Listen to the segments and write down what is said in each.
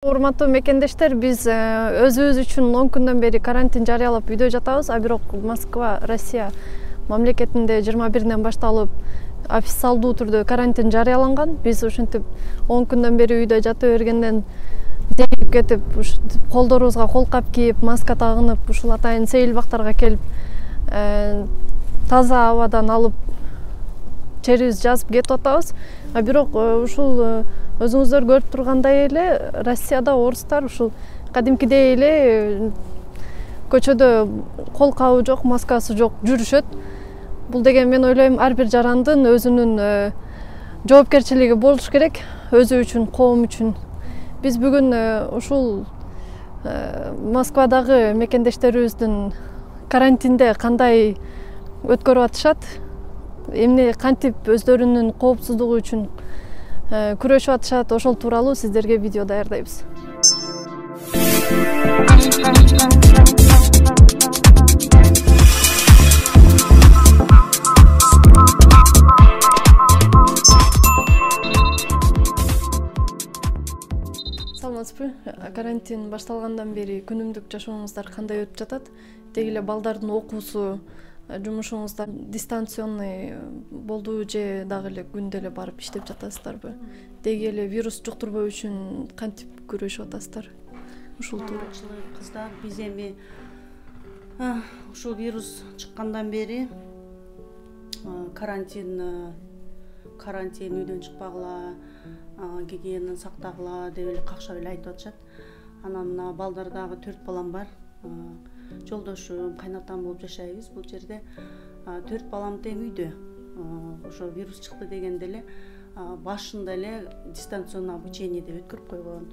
Урматтуу мекендештер, биз өзүбүз үчүн 10 күндөн бери карантин жарыялап үйдө жатабыз. А бирок Москва, Россия мамлекетинде 21-ден башталып официалдуу түрдө карантин жарыяланган. Биз ушинтип 10 күндөн бери үйдө жата бергенден зейип кетип, колдорубузга колкап кийип, маска тагынып, ушул атайын сейил бактарга келип, таза абадан алып черибиз жазып кетип атабыз. А бирок ушул өзүңүздөр көрүп тургандай эле Россияда орустар ушул кадимкидей эле көчөдө кол кабы жок, маскасы жок жүрүшөт. Бул деген мен ойлойм ар бир жарандын өзүнүн жоопкерчилиги болуш керек, өзү үчүн, коом үчүн. Биз бүгүн ушул Москвадагы мекендештерибиздин карантинде кандай өткөрүп атышат, эмне кантип өздөрүнүн коопсуздугу үчүн күрөшүп атышат, ошол тууралуу сиздерге видео даярдайбыз. Саламатсызбы? Карантин башталгандан бери күнүмдүк жашооңуздар кандай өтүп жатат? Деги эле балдардын окуусу, жумушуңуздар дистанционный болдубу же дагы эле күндө эле барып иштеп жатасыздарбы? Деги эле вирус жуктурбоо үчүн кантип күрөшүп атасыздар? Ушул тууралуу кыздар, биз эми ушул вирус чыккандан бери карантин үйдөн чыкпагыла, гигиенаны сактагыла деп эле какшап эле айтып атышат. Анан мына балдар дагы 4 балам бар. Жолдошум, кайнатам болуп жашайбыз бул жерде. 4 балам тең үйдө. Ошо вирус чыкты дегенде эле башында эле дистанционный обучение деп өткөрүп койгон.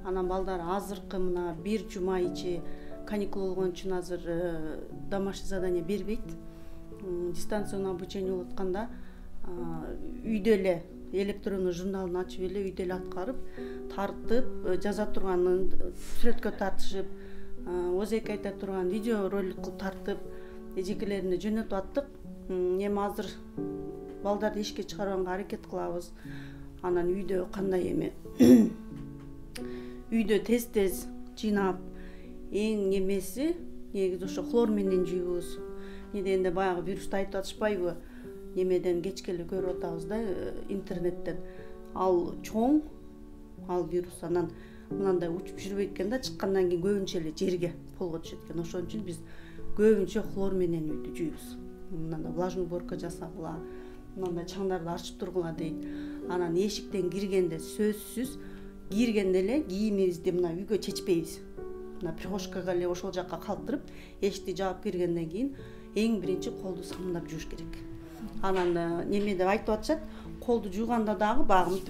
Анан балдар азыркы мына 1 жума ичи каникул болгон үчүн азыр домашний задание бербейт. Дистанционный обучение болуп атканда үйдө эле электронный журналын ачып эле үйдө эле аткарып, тартып, жаза турганын сүрөткө тартышып, өзеки айта турган видео ролик кылып тартып, эжекелерине жөнөтүп аттык. Эми азыр балдарды эшикке чыгарганга аракет кылабыз. Анан үйдө кандай эми үйдө тез жыйнап, эң немеси негизи ошо хлор менен жууйбуз. Не дегенде баягы вирусту айтып атышпайбы? Немеден кечке эле көрүп атабыз да интернеттен. Ал чоң, ал вирус анан мынандай учуп жүрбөйт экен да, чыккандан кийин көбүнчө эле жерге полго түшөт экен. Ошон үчүн биз көбүнчө хлор менен үйдү жууйбуз. Мындай влажный уборка жасагыла, мындай чаңдарды ачып тургула дейт. Анан эшиктен киргенде сөзсүз киргенде эле кийимибизди мына үйгө чечпейбиз. Мына прихожкага эле ошол жакка калтырып, эшикти жаап киргенден кийин эң биринчи колду самындап жууш керек. Анан неме деп айтып атышат, колду жууганда дагы баягы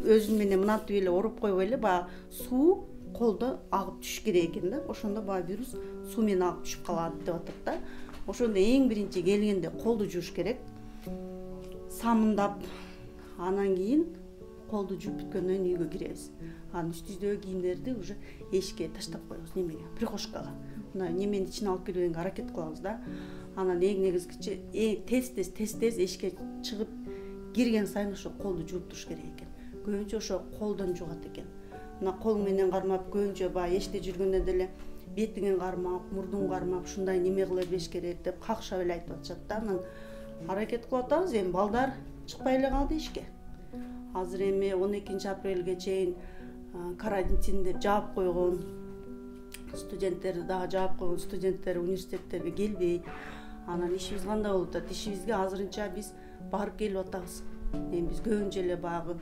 өзүн менен мынантип эле ороп койбой эле баягы суу колдо агып түшүш керек экен да. Ошондо баягы вирус суу менен агып түшүп калат деп атат да. Ошондо эң биринчи келгенде колду жууш керек. Самындап, анан кийин колду жууп бүткөндөн кийин үйгө киребиз. Анан үстүбүздөгү кийимдерди уже эшикке таштап коебуз, немеге, прихожкага. Мына неменин ичине алып кирбегенге аракет кылабыз да. Анан эң негизгичи тез эшикке чыгып кирген сайын ошо колду жууп туруш керек экен. Көбүнчө ошо колдон жугат экен. Мына кол менен кармап, көбүнчө баягы эшикте жүргөндө деле бетиңен кармап, мурдуң кармап, ушундай неме кыла бериш керек деп какшап эле айтып атышат да. Анан аракет кылып атабыз. Эми балдар чыкпай эле калды эшикке. Азыр эми 12 апрелге чейин карантин деп жаап койгон. Студенттерди дагы жаап койгон. Студенттер университеттерге келбейт. Анан ишибиз кандай болуп атат? Ишибизге азырынча биз барып келип атабыз. Эми биз көбүнчө эле баягы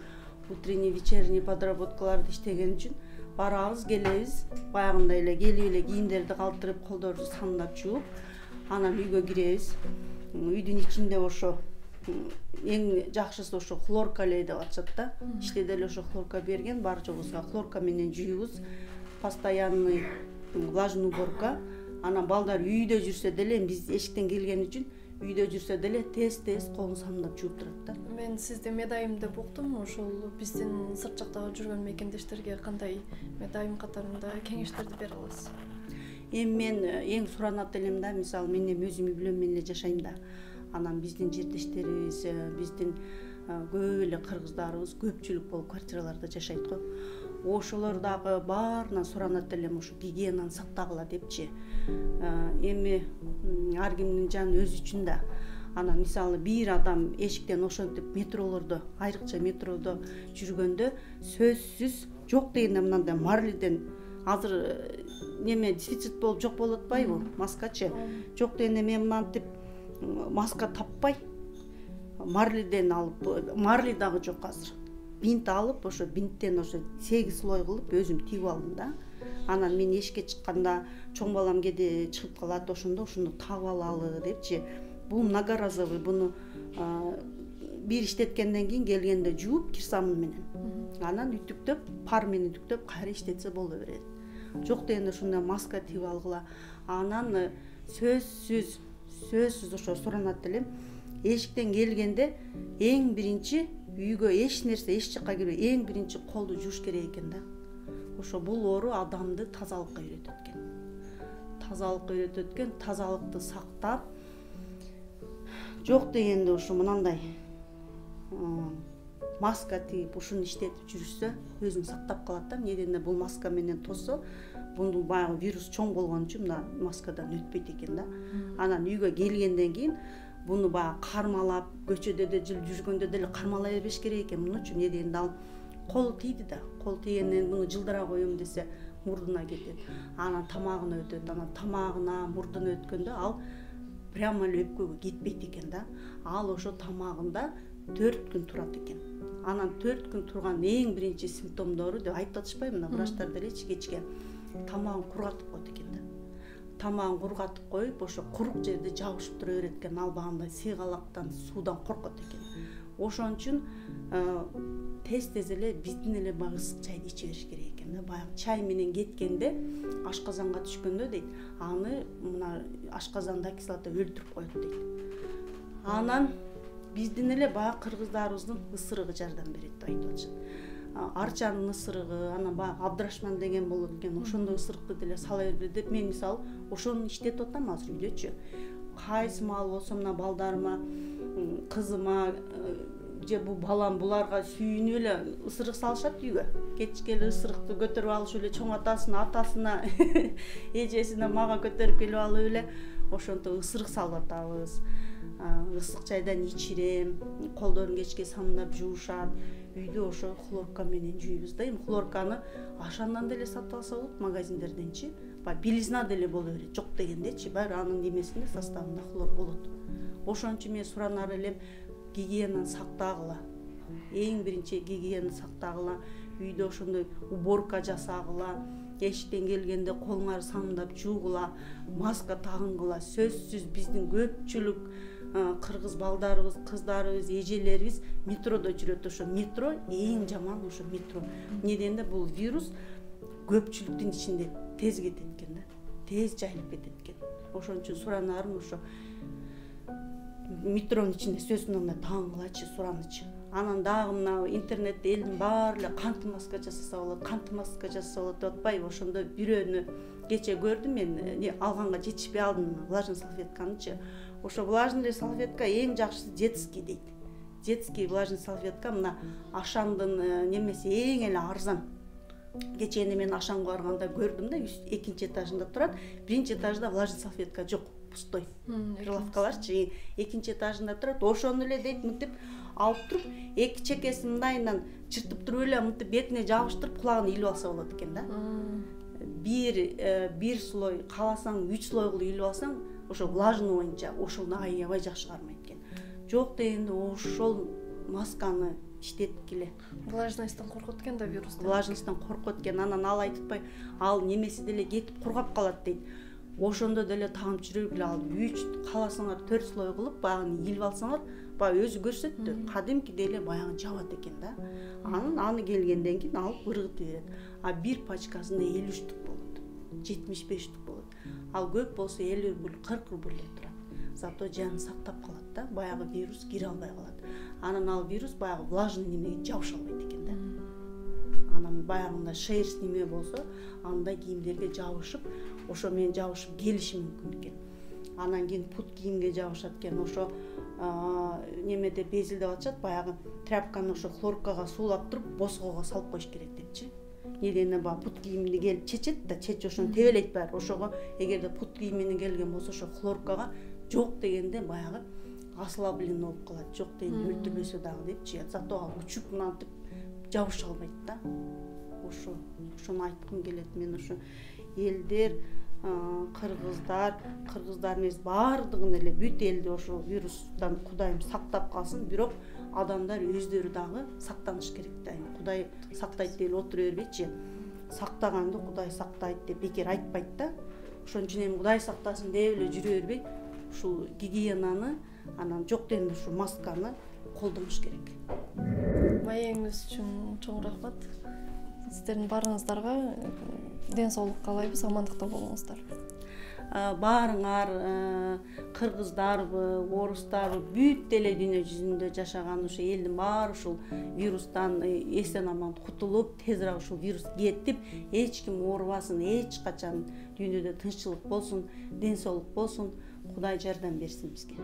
утренний, вечерний подработкаларды иштеген үчүн барабыз, келебиз. Баягындай эле келип эле кийимдерди калтырып, колдорубузду самындап жууп, анан үйгө киребиз. Үйдүн ичинде ошо эң жакшысы ошо хлорка эле деп атышат да. Иштеде эле ошо хлорка берген, бар жогусуга хлорка менен жууйбуз. Постоянный влажный уборка. Анан балдар үйдө жүрсө деле, биз эшиктен келген үчүн үйдө жүрсө деле тез колун самындап жууп турат да. Мен сизди медайым деп уктум. Ошол биздин сырт жактагы жүргөн мекендештерге кандай медайым катарында кеңештерди бере аласыз? Эми мен эң суранат элем да, мисалы мен эми өзүм үй бүлөм менен эле жашайм да. Анан биздин жердештерибиз, биздин көп эле кыргыздарыбыз көпчүлүк болуп квартираларда жашайт го. ошолор дагы баарынан суранат элем ушу гигиенаны сактагыла депчи. Эми ар кимдин жаны өзү үчүн да. Анан мисалы бир адам эшиктен ошентип метролордо, айрыкча метродо жүргөндө сөзсүз жок дегенде мындай марлиден азыр неме дефицит болуп жок болуп атпайбы, маскачы. Жок дегенде мен мынтип маска таппай марлиден алып, марли дагы жок азыр. Бинт алып, ошо бинттен ошо 8 слой кылып өзүм тигип алдым да. Анан мен эшикке чыкканда чоң балам кеде чыгып калат, ошондо тагып алалы депчи. Бул многоразовый, буну бир иштеткенден кийин келгенде жууп кир самын менен. Анан үтүктөп, пар менен үтүктөп кайра иштетсе боло берет. Жок дегенде ушундай маска тигип алгыла. Анан сөзсүз ошо суранат элем. Эшиктен келгенде эң биринчи үйгө эч нерсе эч жакка кирбей эң биринчи колду жууш керек экен да. Ошо бул оору адамды тазалыкка үйрөтөт экен. Тазалыкты сактап, жок дегенде ушу мынандай маска тигип ушуну иштетип жүрүшсө өзүн сактап калат да. Эмне дегенде бул маска менен тосо, бунун баягы вирус чоң болгон үчүн мына маскадан өтпөйт экен да. Анан үйгө келгенден кийин буну баягы кармалап, көчөдө жүргөндө деле кармалай бербеш керек экен. Муну үчүн эмне дегенде ал колу тийди да. Кол тийгенден буну жылдыра коем десе мурдуна кетет. Анан тамагына өтөт. Анан тамагына, мурдуна өткөндө ал прямо эле өпкөгө кетпейт экен да. Ал ошо тамагында 4 күн турат экен. Анан 4 күн турган эң биринчи симптомдору деп айтып атышпайбы, мына врачтар делечи кечке тамагын кургатып коет экен да. Тамагын кургатып коюп, ошо курук жерде жабышып тура берет экен. Ал багындай сыйгалактан, суудан коркот экен. Ошон үчүн тез эле биздин эле баягы ысык чайды иче бериш керек экен да. Баягы чай менен кеткенде, ашказанга түшкөндө дейт, аны мына ашказанда кислота өлтүрүп коет дейт. Анан биздин эле баягы кыргыздарыбыздын ысырыгы жардам берет деп айтып атышат. Арчанын ысырыгы, анан баягы абдрашман деген болот экен, ошондой ысырыкты деле сала берди деп мен мисалы ошону иштетип атам азыр үйдөчү. Кайсы маал болсо мына балдарыма, кызыма же бул балам буларга сүйүнүп эле ысырык салышат үйгө. Кечке эле ысырыкты көтөрүп алышып эле чоң атасына, эжесине мага көтөрүп келип алып эле ошонтип ысырык салып атабыз. Ысык чайдан ичирем, колдорун кечке самындап жуушат. Үйдө ошо хлорка менен жуйбуз да. Эми хлорканы ашандан деле сатып алса болот, магазиндерденчи. Белизна деле боло берет. Жок дегендечи, баары анын немесинде составында хлор болот. Ошон үчүн мен суранар элем, гигиенаны сактагыла. Эң биринчи гигиенаны сактагыла. Үйдө ошондой уборка жасагыла. Эшиктен келгенде колуңарды самындап жуугула, маска тагынгыла. Сөзсүз биздин көпчүлүк кыргыз балдарыбыз, кыздарыбыз, эжелерибиз метродо жүрөт. Ошо метро эң жаман ошо метро. Эмне дегенде бул вирус көпчүлүктүн ичинде тез кетет экен да. Тез жайылып кетет экен. Ошон үчүн суранарым ошо метронун ичинде сөзсүз мындай тагынгылачы, суранычы. Анан дагы мына интернетте элдин баары эле кантты маска жасаса болот, кантты маска жасаса болот деп атпайбы? Ошондо бирөөнү кече көрдүм мен, алганга жетишпей алдым влажный салфетканычы. Ошо влажный салфетка эң жакшысы детский дейт. Детский влажный салфетка мына Ашандын немеси эң эле арзан. Кечээне мен Ашанга барганда көрдүм да, 2-нчи этажында турат. 1-нчи этажда влажный салфетка жок, пустой. Прилавкаларчы 2-нчи этажында турат. Ошону эле дейт мынтип алып туруп, эки чекесин мындайынан чыртып туруп эле мынтип бетине жабыштырып кулагын илип алса болот экен да. Бир слой, кааласаң 3 слой кылып илип алсаң, ошо влажный боюнча ошону аябай жакшы кармайт экен. Жок дегенде ошол масканы иштеткиле. Влажностьтан коркот экен да вирус. Влажностьтан коркот экен. Анан ал айтпай, ал немеси деле кетип кургап калат дейт. Ошондо деле тагып жүрөгүлө ал 3, кааласаңар 4 слой кылып багын илип алсаңар, баягы өзү көрсөттү. Кадимки деле баягы жабат экен да. Анан аны келгенден кийин алып ыргытып берет. А бир пачкасында 50 штук болот. 75 штук болот. Ал көп болсо 50 рубль, 40 рубль турат. Зато жанын сактап калат да, баягы вирус кире албай калат. Анан ал вирус баягы влажный немеге жабыша албайт экен да. Анан баягында шерсть неме болсо, андай кийимдерге жабышып, ошо менен жабышып келиши мүмкүн экен. Анан кийин пут кийимге жабышат экен. Ошо немеде безилдеп атышат, баягы тряпканы ошо хлоркага суулап туруп, босгоого салып коюш керек депчи. недени баягы пут кийимини келип чечет да, чечип ошону тебелейт баары. Ошого эгерде пут кийим менен келген болсо ошо хлоркага жок дегенде баягы ослаблен болуп калат. Жок дегенде өлтүрбөсө дагы депчи. Зато учуп мынантип жабыша албайт да. Ошону айткым келет. Мен ошо элдер, кыргыздар эмес баардыгын эле бүт элди ошо вирустан Кудайым сактап калсын. Бирок адамдар өздөрү дагы сактаныш керек да. Кудай сактайт деп отура бербейчи. Сактаганды Кудай сактайт деп бекер айтпайт да. Ошон үчүн эми Кудай сактасын деп эле жүрө бербей, ушул гигиенаны, анан жок дегенде ушул масканы колдонуш керек. Маегиңиз үчүн чоң рахмат. Сиздердин баарыңыздарга ден соолук каалайбыз, амандыкта болуңуздар. Баарыңар, кыргыздарбы, орустарбы, бүт эле дүйнө жүзүндө жашаган ушул элдин баары ушул вирустан эсен аман кутулуп, тезирээк ушул вирус кетип, эч ким оорубасын, эч качан дүйнөдө тынччылык болсун, ден соолук болсун, Кудай жардам берсин бизге.